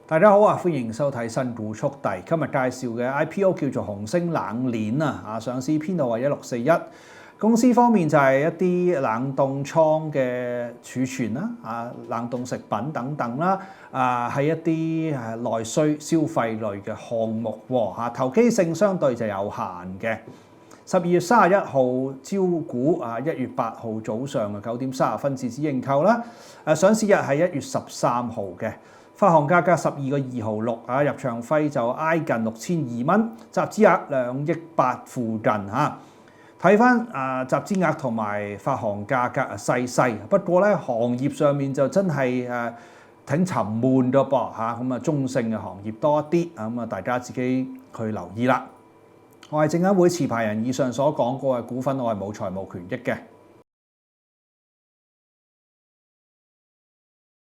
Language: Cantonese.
大家好啊，歡迎收睇新股速遞。今日介紹嘅 IPO 叫做紅星冷鏈啊，上市編號為1641。公司方面就係一啲冷凍倉嘅儲存啦，冷凍食品等等啦，係一啲內需消費類嘅項目喎，投機性相對就有限嘅。12月31號招股，1月8號早上嘅9點30分截止認購啦。上市日係1月13號嘅。發行價格12個2毫6，入場費就挨近6200蚊，集資額2億8附近嚇。睇翻集資額同埋發行價格細，不過咧行業上面就真係挺沉悶㗎噃嚇，咁中性嘅行業多一啲，咁大家自己去留意啦。我係證監會持牌人，以上所講過嘅股份我係冇財務權益嘅。